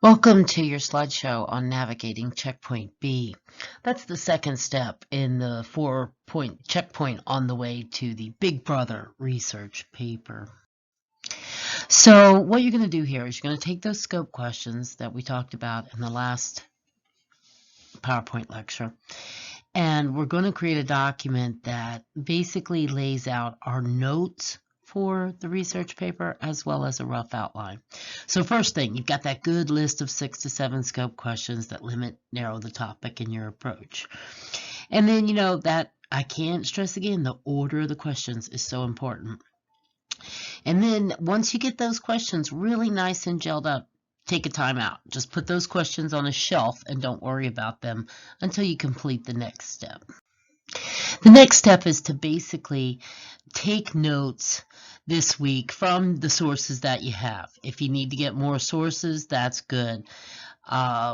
Welcome to your slideshow on navigating checkpoint B. That's the second step in the 4-point checkpoint on the way to the Big Brother research paper. So what you're going to do here is you're going to take those scope questions that we talked about in the last PowerPoint lecture, and we're going to create a document that basically lays out our notes for the research paper as well as a rough outline. So first thing, you've got that good list of 6 to 7 scope questions that narrow the topic in your approach. And then, that I can't stress again, the order of the questions is so important. And then once you get those questions really nice and gelled up, take a time out. Just put those questions on a shelf and don't worry about them until you complete the next step. The next step is to basically take notes this week from the sources that you have. If you need to get more sources, that's good.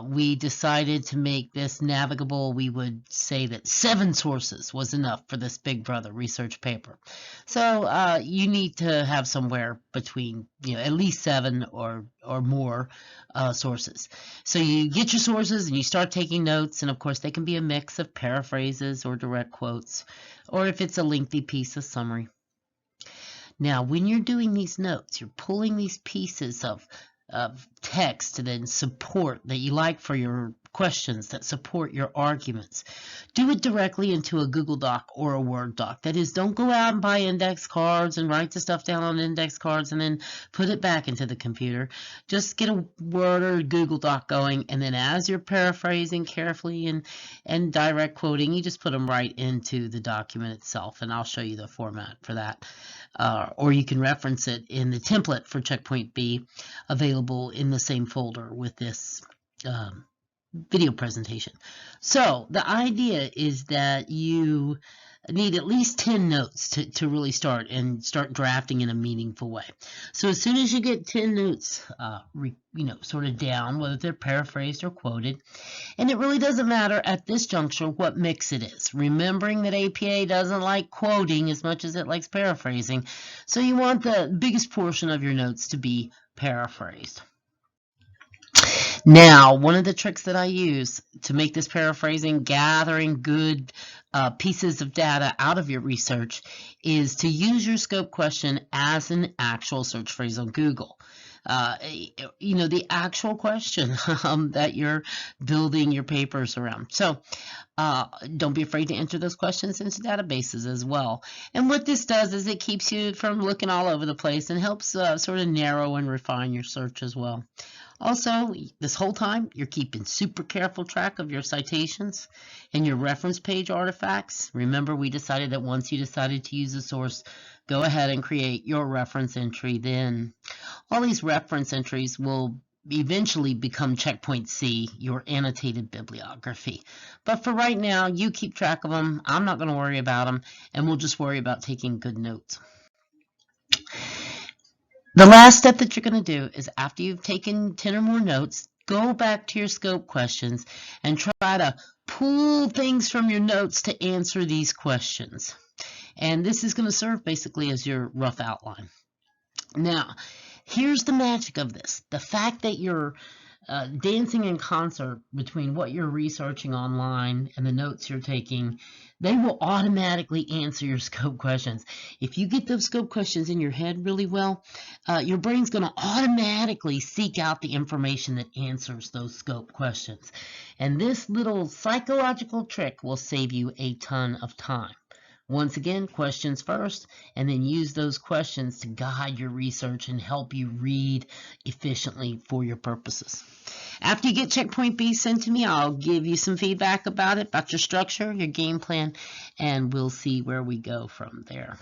We decided to make this navigable. We would say that 7 sources was enough for this Big Brother research paper. So you need to have somewhere between at least 7 or more sources. So you get your sources and you start taking notes, and of course they can be a mix of paraphrases or direct quotes, or if it's a lengthy piece of summary. Now, when you're doing these notes, you're pulling these pieces of text that support that you like for your questions, that support your arguments. Do it directly into a Google Doc or a Word doc. That is, don't go out and buy index cards and write the stuff down on index cards and then put it back into the computer. Just get a Word or a Google Doc going, and then as you're paraphrasing carefully and direct quoting, you just put them right into the document itself, and I'll show you the format for that. Or you can reference it in the template for Checkpoint B, available in the same folder with this video presentation. So the idea is that you need at least 10 notes to really start drafting in a meaningful way. So as soon as you get 10 notes, sort of down, whether they're paraphrased or quoted, and it really doesn't matter at this juncture what mix it is, remembering that APA doesn't like quoting as much as it likes paraphrasing, so you want the biggest portion of your notes to be paraphrased. Now, one of the tricks that I use to make this paraphrasing, gathering good pieces of data out of your research, is to use your scope question as an actual search phrase on Google. The actual question that you're building your papers around. So don't be afraid to enter those questions into databases as well. And what this does is it keeps you from looking all over the place and helps sort of narrow and refine your search as well. Also, this whole time, you're keeping super careful track of your citations and your reference page artifacts. Remember, we decided that once you decided to use a source, go ahead and create your reference entry. Then all these reference entries will eventually become Checkpoint C, your annotated bibliography. But for right now, you keep track of them. I'm not going to worry about them, and we'll just worry about taking good notes. The last step that you're going to do is, after you've taken 10 or more notes, go back to your scope questions and try to pull things from your notes to answer these questions. And this is going to serve basically as your rough outline. Now, here's the magic of this. The fact that you're dancing in concert between what you're researching online and the notes you're taking, they will automatically answer your scope questions. If you get those scope questions in your head really well, your brain's going to automatically seek out the information that answers those scope questions. And this little psychological trick will save you a ton of time. Once again, questions first, and then use those questions to guide your research and help you read efficiently for your purposes. After you get Checkpoint B sent to me, I'll give you some feedback about it, about your structure, your game plan, and we'll see where we go from there.